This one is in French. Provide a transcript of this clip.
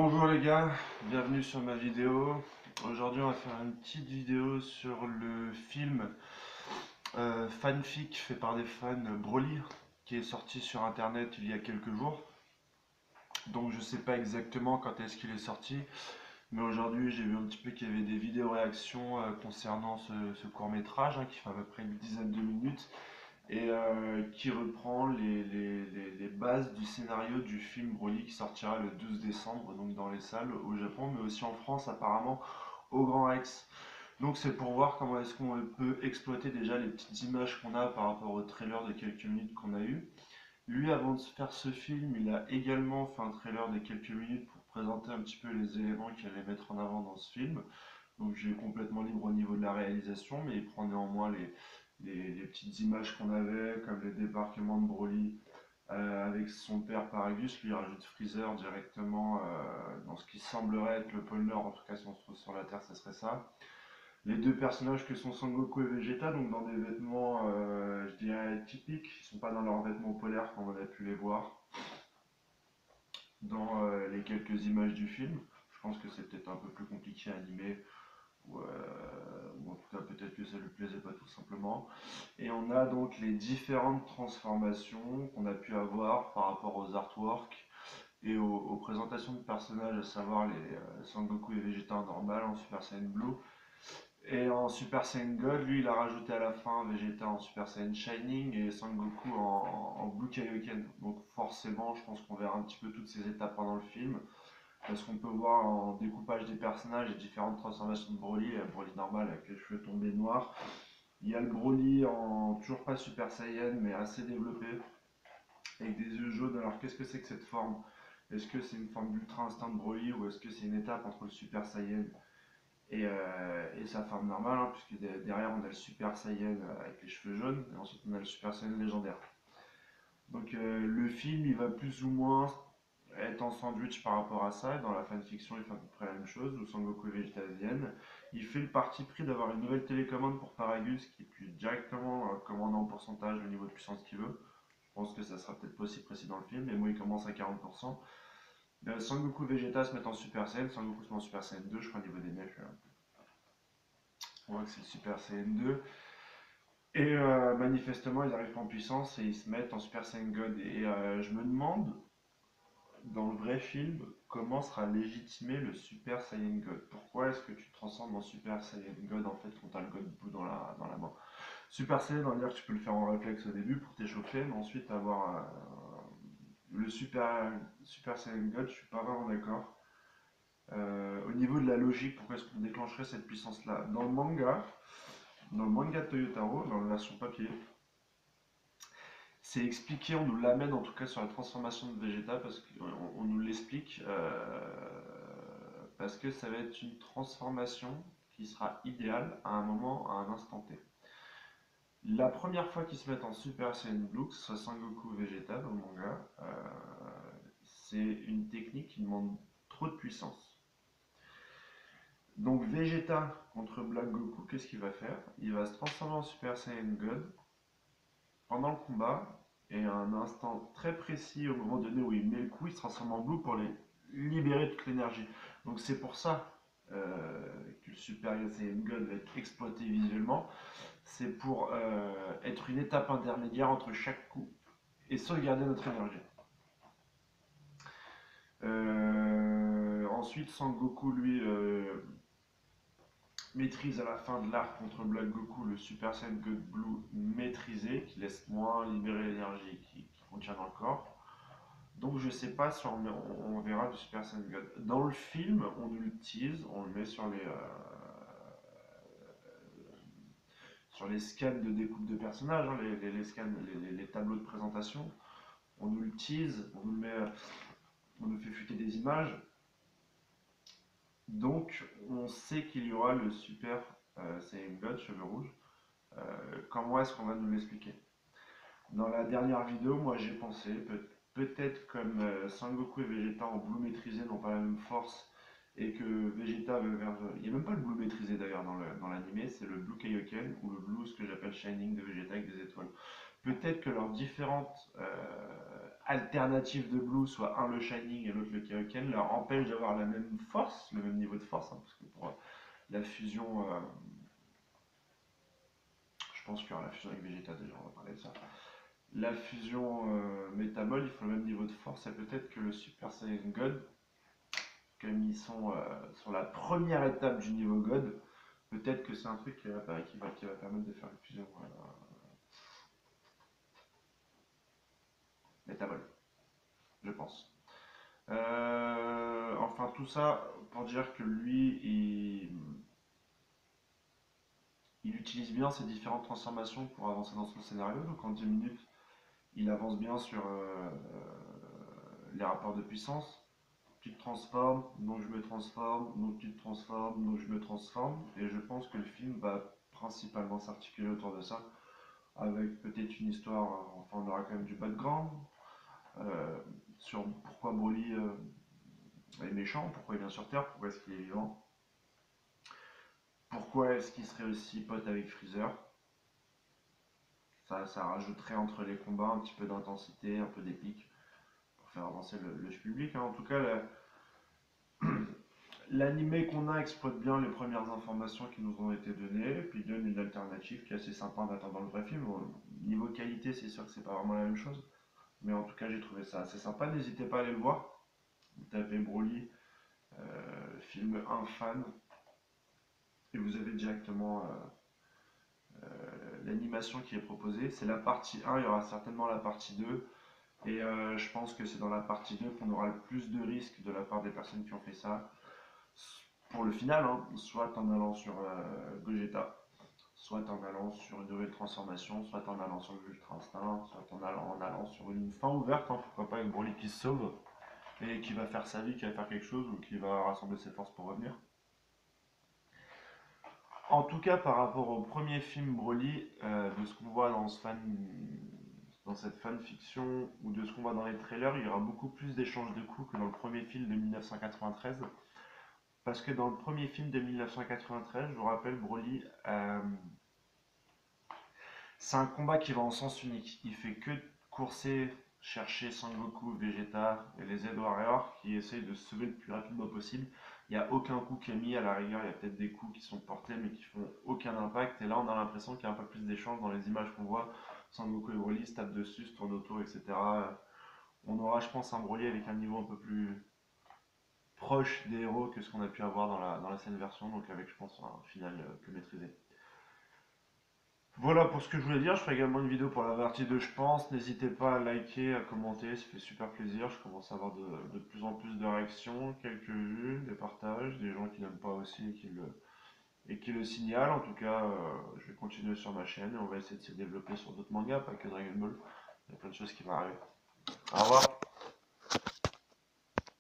Bonjour les gars, bienvenue sur ma vidéo. Aujourd'hui on va faire une petite vidéo sur le film fanfic fait par des fans Broly qui est sorti sur internet il y a quelques jours. Donc je sais pas exactement quand est-ce qu'il est sorti, mais aujourd'hui j'ai vu un petit peu qu'il y avait des vidéos réactions concernant ce court métrage qui fait à peu près une dizaine de minutes et qui reprend les bases du scénario du film Broly qui sortira le 12 décembre donc dans les salles au Japon mais aussi en France apparemment au Grand Rex. Donc c'est pour voir comment est-ce qu'on peut exploiter déjà les petites images qu'on a par rapport au trailer de quelques minutes qu'on a eu. Lui avant de faire ce film il a également fait un trailer de quelques minutes pour présenter un petit peu les éléments qu'il allait mettre en avant dans ce film. Donc j'ai complètement libre au niveau de la réalisation, mais il prend néanmoins les petites images qu'on avait, comme le débarquement de Broly avec son père Paragus. Lui il rajoute Freezer directement dans ce qui semblerait être le pôle Nord, en tout cas si on se trouve sur la Terre, ce serait ça. Les deux personnages que sont Sangoku et Vegeta, donc dans des vêtements, je dirais, typiques, ils sont pas dans leurs vêtements polaires comme on a pu les voir dans les quelques images du film. Je pense que c'est peut-être un peu plus compliqué à animer ou en tout cas peut-être que ça lui plaisait pas tout simplement. Et on a donc les différentes transformations qu'on a pu avoir par rapport aux artworks et aux présentations de personnages, à savoir les Sangoku et Vegeta en normal, en Super Saiyan Blue. Et en Super Saiyan God, lui il a rajouté à la fin Vegeta en Super Saiyan Shining et Sangoku en Blue Kaioken. Donc forcément je pense qu'on verra un petit peu toutes ces étapes pendant le film. Parce qu'on peut voir en découpage des personnages les différentes transformations de Broly. Il y a le Broly normal avec les cheveux tombés noirs. Il y a le Broly en toujours pas Super Saiyan mais assez développé avec des yeux jaunes. Alors qu'est-ce que c'est que cette forme? Est-ce que c'est une forme d'Ultra Instinct de Broly ou est-ce que c'est une étape entre le Super Saiyan et sa forme normale puisque derrière on a le Super Saiyan avec les cheveux jaunes et ensuite on a le Super Saiyan légendaire. Donc le film il va plus ou moins être en sandwich par rapport à ça. Dans la fanfiction, il fait à peu près la même chose, où Sangoku est végétalienne. Il fait le parti pris d'avoir une nouvelle télécommande pour Paragus qui puisse directement commander en pourcentage le niveau de puissance qu'il veut. Je pense que ça sera peut-être pas aussi précis dans le film, mais moi il commence à 40%. Sangoku Vegeta se met en Super Saiyan, Sangoku se met en Super Saiyan 2, je crois, au niveau des mecs. On voit que c'est le Super Saiyan 2. Et manifestement, ils arrivent pas en puissance et ils se mettent en Super Saiyan God. Et je me demande, dans le vrai film, comment sera légitimé le Super Saiyan God? Pourquoi est-ce que tu te transformes en Super Saiyan God en fait quand t'as le God Blue dans la main? Super Saiyan, on va dire que tu peux le faire en réflexe au début pour t'échauffer, mais ensuite avoir le Super Saiyan God, je suis pas vraiment d'accord. Au niveau de la logique, pourquoi est-ce qu'on déclencherait cette puissance-là? Dans le manga de Toyotaro, dans la version papier, c'est expliqué, on nous l'amène en tout cas sur la transformation de Vegeta parce qu'on nous l'explique parce que ça va être une transformation qui sera idéale à un moment, à un instant T. La première fois qu'ils se mettent en Super Saiyan Blue, que ce soit Sangoku ou Vegeta dans le manga, c'est une technique qui demande trop de puissance. Donc Vegeta contre Black Goku, qu'est-ce qu'il va faire? Il va se transformer en Super Saiyan God pendant le combat, et à un instant très précis, au moment donné où il met le coup, il se transforme en blue pour les libérer toute l'énergie. Donc c'est pour ça que le Super Saiyan God va être exploité visuellement. C'est pour être une étape intermédiaire entre chaque coup et sauvegarder notre énergie. Ensuite, Sangoku, lui, maîtrise à la fin de l'arc contre Black Goku le Super Saiyan God Blue maîtrisé, qui laisse moins libérer l'énergie qui contient dans le corps. Donc je sais pas si on verra du Super Saiyan God. Dans le film, on nous le tease, on le met sur les scans de découpe de personnages, les scans, les tableaux de présentation. On nous le tease, on nous fait fuiter des images. Donc on sait qu'il y aura le Super Saiyan God, cheveux rouges. Comment est-ce qu'on va nous l'expliquer? Dans la dernière vidéo, moi j'ai pensé, peut-être comme Sangoku et Vegeta en blue maîtrisé n'ont pas la même force et que Vegeta veut vers... Il n'y a même pas le blue maîtrisé d'ailleurs dans l'animé, c'est le blue Kaioken ou le blue ce que j'appelle Shining de Vegeta avec des étoiles. Peut-être que leurs différentes alternatifs de Blue, soit un le Shining et l'autre le Kaioken, leur empêche d'avoir la même force, le même niveau de force, hein, parce que pour la fusion, je pense qu'il y aura la fusion avec Vegeta déjà, on va parler de ça. La fusion Métabol, il faut le même niveau de force, et peut-être que le Super Saiyan God, comme ils sont sur la première étape du niveau God, peut-être que c'est un truc qui va permettre de faire une fusion Métabol, je pense. Enfin, tout ça pour dire que lui, il utilise bien ces différentes transformations pour avancer dans son scénario. Donc en 10 minutes, il avance bien sur les rapports de puissance. Tu te transformes, donc je me transforme, donc tu te transformes, donc je me transforme. Et je pense que le film va principalement s'articuler autour de ça, avec peut-être une histoire, enfin on aura quand même du background, euh, sur pourquoi Broly est méchant, pourquoi il vient sur Terre, pourquoi est-ce qu'il est vivant, pourquoi est-ce qu'il serait aussi pote avec Freezer. Ça rajouterait entre les combats un petit peu d'intensité, un peu d'épique, pour faire avancer le public, hein. En tout cas, l'animé qu'on a exploite bien les premières informations qui nous ont été données, puis donne une alternative qui est assez sympa en attendant le vrai film. Niveau qualité, c'est sûr que c'est pas vraiment la même chose, mais en tout cas, j'ai trouvé ça assez sympa. N'hésitez pas à aller le voir. Vous tapez Broly, film 1 fan, et vous avez directement l'animation qui est proposée. C'est la partie 1, il y aura certainement la partie 2. Et je pense que c'est dans la partie 2 qu'on aura le plus de risques de la part des personnes qui ont fait ça. Pour le final, hein, soit en allant sur Gogeta, soit en allant sur une nouvelle transformation, soit en allant sur l'Ultra Instinct, soit en allant sur une fin ouverte, hein, pourquoi pas avec Broly qui se sauve et qui va faire sa vie, qui va faire quelque chose ou qui va rassembler ses forces pour revenir. En tout cas, par rapport au premier film Broly, de ce qu'on voit dans cette fanfiction ou de ce qu'on voit dans les trailers, il y aura beaucoup plus d'échanges de coups que dans le premier film de 1993. Parce que dans le premier film de 1993, je vous rappelle, Broly, c'est un combat qui va en sens unique. Il fait que courser, chercher Sangoku, Vegeta et les Z-Warriors qui essayent de se sauver le plus rapidement possible. Il n'y a aucun coup qui est mis, à la rigueur, il y a peut-être des coups qui sont portés mais qui font aucun impact. Et là, on a l'impression qu'il y a un peu plus d'échanges dans les images qu'on voit. Sangoku et Broly se tapent dessus, se tournent autour, etc. On aura, je pense, un Broly avec un niveau un peu plus proche des héros que ce qu'on a pu avoir dans la scène version, donc avec, je pense, un final plus maîtrisé. Voilà pour ce que je voulais dire. Je ferai également une vidéo pour la partie 2, je pense. N'hésitez pas à liker, à commenter, ça fait super plaisir. Je commence à avoir de plus en plus de réactions, quelques vues, des partages, des gens qui n'aiment pas aussi et qui le signalent. En tout cas, je vais continuer sur ma chaîne et on va essayer de se développer sur d'autres mangas, pas que Dragon Ball. Il y a plein de choses qui vont arriver. Au revoir.